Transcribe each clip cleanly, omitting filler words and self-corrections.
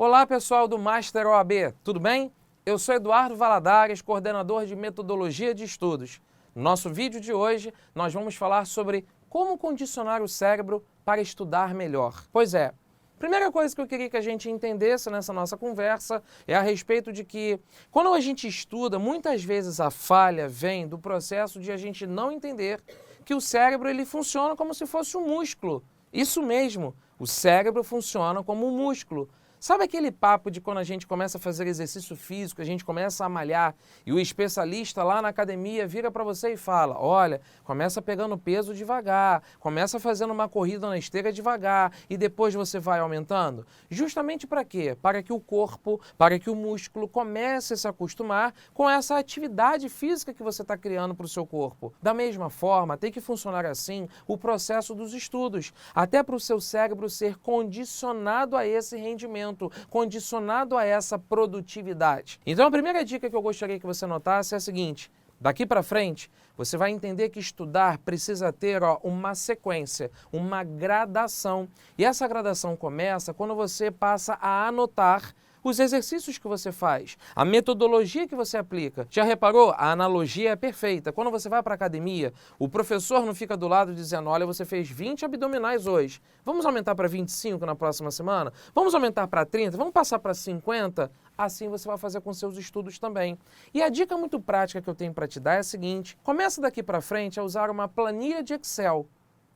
Olá pessoal do Master OAB, tudo bem? Eu sou Eduardo Valadares, coordenador de Metodologia de Estudos. No nosso vídeo de hoje, nós vamos falar sobre como condicionar o cérebro para estudar melhor. Pois é, primeira coisa que eu queria que a gente entendesse nessa nossa conversa é a respeito de que, quando a gente estuda, muitas vezes a falha vem do processo de a gente não entender que o cérebro ele funciona como se fosse um músculo. Isso mesmo, o cérebro funciona como um músculo. Sabe aquele papo de quando a gente começa a fazer exercício físico, a gente começa a malhar e o especialista lá na academia vira para você e fala, olha, começa pegando peso devagar, começa fazendo uma corrida na esteira devagar e depois você vai aumentando? Justamente para quê? Para que o corpo, para que o músculo comece a se acostumar com essa atividade física que você está criando para o seu corpo. Da mesma forma, tem que funcionar assim o processo dos estudos, até para o seu cérebro ser condicionado a esse rendimento, condicionado a essa produtividade. Então a primeira dica que eu gostaria que você notasse é a seguinte: daqui para frente, você vai entender que estudar precisa ter uma sequência, uma gradação. E essa gradação começa quando você passa a anotar os exercícios que você faz, a metodologia que você aplica. Já reparou? A analogia é perfeita. Quando você vai para a academia, o professor não fica do lado dizendo, olha, você fez 20 abdominais hoje, vamos aumentar para 25 na próxima semana? Vamos aumentar para 30? Vamos passar para 50? Assim você vai fazer com seus estudos também. E a dica muito prática que eu tenho para te dar é a seguinte: começa daqui para frente a usar uma planilha de Excel.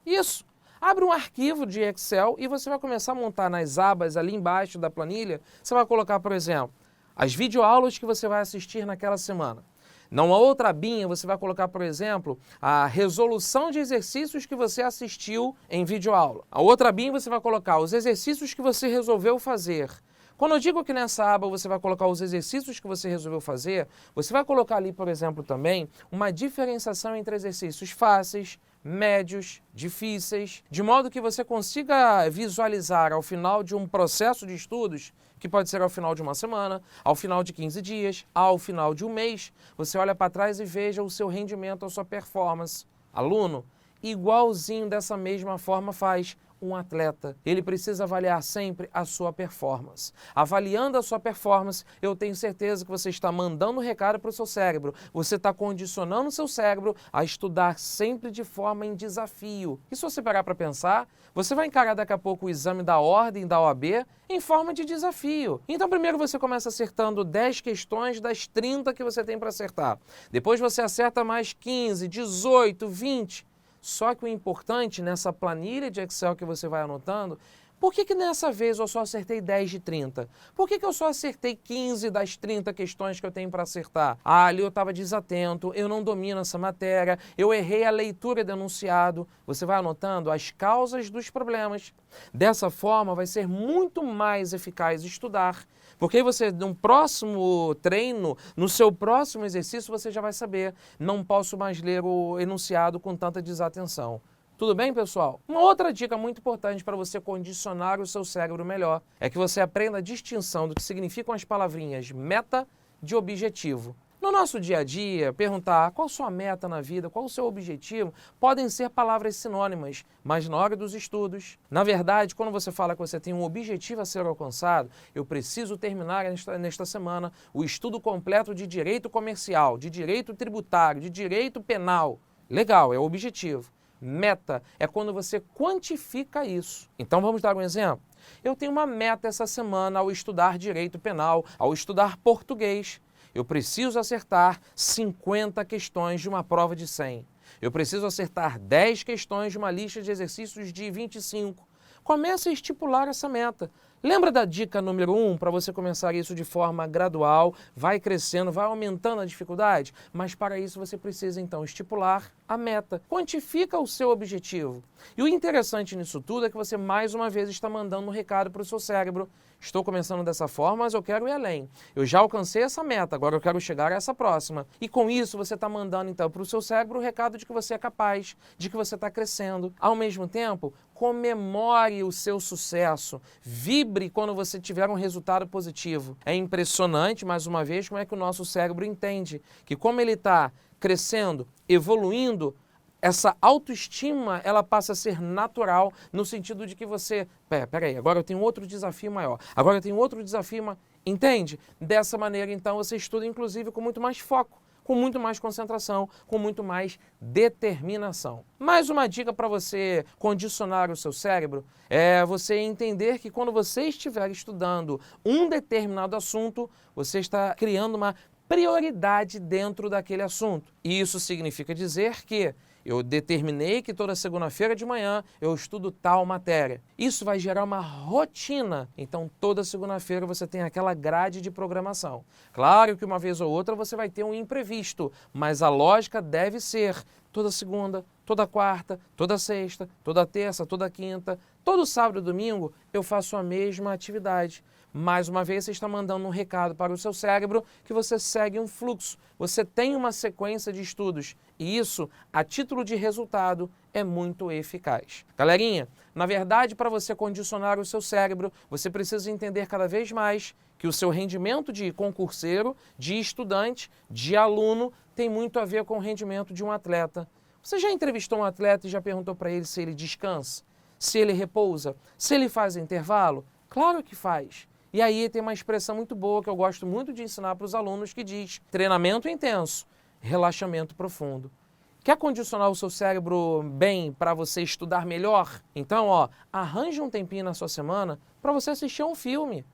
Isso! Abre um arquivo de Excel e você vai começar a montar nas abas ali embaixo da planilha. Você vai colocar, por exemplo, as videoaulas que você vai assistir naquela semana. Numa outra abinha, você vai colocar, por exemplo, a resolução de exercícios que você assistiu em videoaula. A outra abinha você vai colocar os exercícios que você resolveu fazer. Quando eu digo que nessa aba você vai colocar os exercícios que você resolveu fazer, você vai colocar ali, por exemplo, também uma diferenciação entre exercícios fáceis, médios, difíceis, de modo que você consiga visualizar ao final de um processo de estudos, que pode ser ao final de uma semana, ao final de 15 dias, ao final de um mês, você olha para trás e veja o seu rendimento, a sua performance. Aluno, igualzinho dessa mesma forma faz um atleta. Ele precisa avaliar sempre a sua performance. Avaliando a sua performance, eu tenho certeza que você está mandando um recado para o seu cérebro. Você está condicionando o seu cérebro a estudar sempre de forma em desafio. E se você parar para pensar, você vai encarar daqui a pouco o exame da ordem da OAB em forma de desafio. Então primeiro você começa acertando 10 questões das 30 que você tem para acertar. Depois você acerta mais 15, 18, 20... Só que o importante nessa planilha de Excel que você vai anotando, por que nessa vez eu só acertei 10 de 30? Por que eu só acertei 15 das 30 questões que eu tenho para acertar? Ah, ali eu estava desatento, eu não domino essa matéria, eu errei a leitura do enunciado. Você vai anotando as causas dos problemas. Dessa forma vai ser muito mais eficaz estudar, porque aí você, no próximo treino, no seu próximo exercício, você já vai saber, não posso mais ler o enunciado com tanta desatenção. Tudo bem, pessoal? Uma outra dica muito importante para você condicionar o seu cérebro melhor é que você aprenda a distinção do que significam as palavrinhas meta de objetivo. No nosso dia a dia, perguntar qual a sua meta na vida, qual o seu objetivo, podem ser palavras sinônimas, mas na hora dos estudos, na verdade, quando você fala que você tem um objetivo a ser alcançado, eu preciso terminar nesta semana o estudo completo de direito comercial, de direito tributário, de direito penal. Legal, é o objetivo. Meta é quando você quantifica isso. Então vamos dar um exemplo? Eu tenho uma meta essa semana ao estudar direito penal, ao estudar português. Eu preciso acertar 50 questões de uma prova de 100. Eu preciso acertar 10 questões de uma lista de exercícios de 25. Comece a estipular essa meta. Lembra da dica número 1 para você começar isso de forma gradual, vai crescendo, vai aumentando a dificuldade? Mas para isso você precisa então estipular a meta. Quantifica o seu objetivo. E o interessante nisso tudo é que você mais uma vez está mandando um recado para o seu cérebro. Estou começando dessa forma, mas eu quero ir além. Eu já alcancei essa meta, agora eu quero chegar a essa próxima. E com isso você está mandando então para o seu cérebro o recado de que você é capaz, de que você está crescendo. Ao mesmo tempo, comemore o seu sucesso. Vibre quando você tiver um resultado positivo. É impressionante, mais uma vez, como é que o nosso cérebro entende que como ele está crescendo, evoluindo, essa autoestima, ela passa a ser natural no sentido de que você, peraí, agora eu tenho outro desafio maior, agora eu tenho outro desafio maior, entende? Dessa maneira, então, você estuda, inclusive, com muito mais foco, com muito mais concentração, com muito mais determinação. Mais uma dica para você condicionar o seu cérebro é você entender que quando você estiver estudando um determinado assunto, você está criando uma prioridade dentro daquele assunto. E isso significa dizer que eu determinei que toda segunda-feira de manhã eu estudo tal matéria. Isso vai gerar uma rotina. Então, toda segunda-feira você tem aquela grade de programação. Claro que uma vez ou outra você vai ter um imprevisto, mas a lógica deve ser toda segunda, toda quarta, toda sexta, toda terça, toda quinta, todo sábado e domingo eu faço a mesma atividade. Mais uma vez, você está mandando um recado para o seu cérebro que você segue um fluxo, você tem uma sequência de estudos e isso, a título de resultado, é muito eficaz. Galerinha, na verdade, para você condicionar o seu cérebro, você precisa entender cada vez mais que o seu rendimento de concurseiro, de estudante, de aluno, tem muito a ver com o rendimento de um atleta. Você já entrevistou um atleta e já perguntou para ele se ele descansa, se ele repousa, se ele faz intervalo? Claro que faz. E aí tem uma expressão muito boa que eu gosto muito de ensinar para os alunos que diz: treinamento intenso, relaxamento profundo. Quer condicionar o seu cérebro bem para você estudar melhor? Então, arranje um tempinho na sua semana para você assistir a um filme.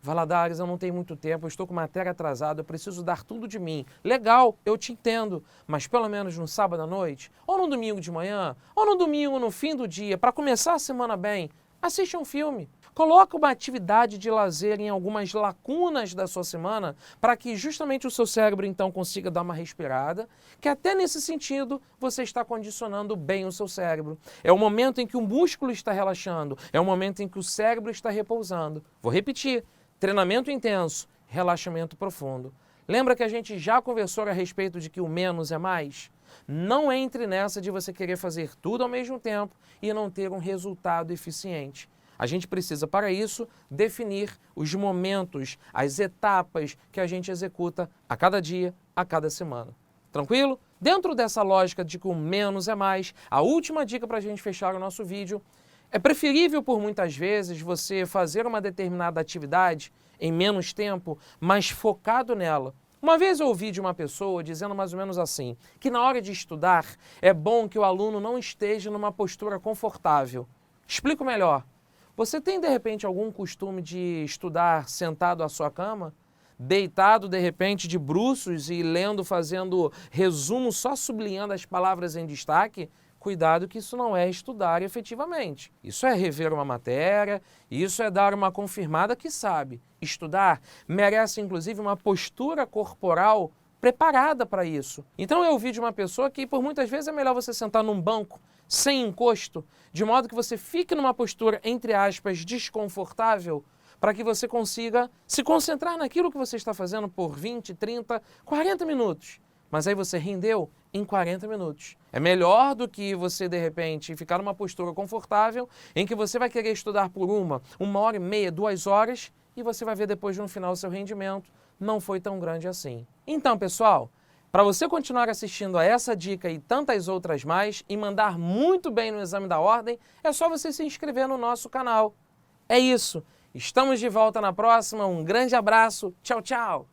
Valadares, eu não tenho muito tempo, eu estou com matéria atrasada, eu preciso dar tudo de mim. Legal, eu te entendo, mas pelo menos no sábado à noite, ou no domingo de manhã, ou no domingo no fim do dia, para começar a semana bem, assiste um filme. Coloca uma atividade de lazer em algumas lacunas da sua semana para que justamente o seu cérebro então consiga dar uma respirada, que até nesse sentido você está condicionando bem o seu cérebro. É o momento em que o músculo está relaxando, é o momento em que o cérebro está repousando. Vou repetir, treinamento intenso, relaxamento profundo. Lembra que a gente já conversou a respeito de que o menos é mais? Não entre nessa de você querer fazer tudo ao mesmo tempo e não ter um resultado eficiente. A gente precisa, para isso, definir os momentos, as etapas que a gente executa a cada dia, a cada semana. Tranquilo? Dentro dessa lógica de que o menos é mais, a última dica para a gente fechar o nosso vídeo: é preferível, por muitas vezes, você fazer uma determinada atividade em menos tempo, mas focado nela. Uma vez eu ouvi de uma pessoa dizendo mais ou menos assim, que na hora de estudar é bom que o aluno não esteja numa postura confortável. Explico melhor. Você tem, de repente, algum costume de estudar sentado à sua cama? Deitado, de repente, de bruços e lendo, fazendo resumo, só sublinhando as palavras em destaque? Cuidado que isso não é estudar efetivamente. Isso é rever uma matéria, isso é dar uma confirmada que sabe. Estudar merece, inclusive, uma postura corporal preparada para isso. Então eu ouvi de uma pessoa que, por muitas vezes, é melhor você sentar num banco sem encosto, de modo que você fique numa postura, entre aspas, desconfortável, para que você consiga se concentrar naquilo que você está fazendo por 20, 30, 40 minutos. Mas aí você rendeu em 40 minutos. É melhor do que você, de repente, ficar numa postura confortável, em que você vai querer estudar por uma hora e meia, 2 horas, e você vai ver depois, no final, o seu rendimento não foi tão grande assim. Então, pessoal, para você continuar assistindo a essa dica e tantas outras mais e mandar muito bem no exame da ordem, é só você se inscrever no nosso canal. É isso. Estamos de volta na próxima. Um grande abraço. Tchau, tchau.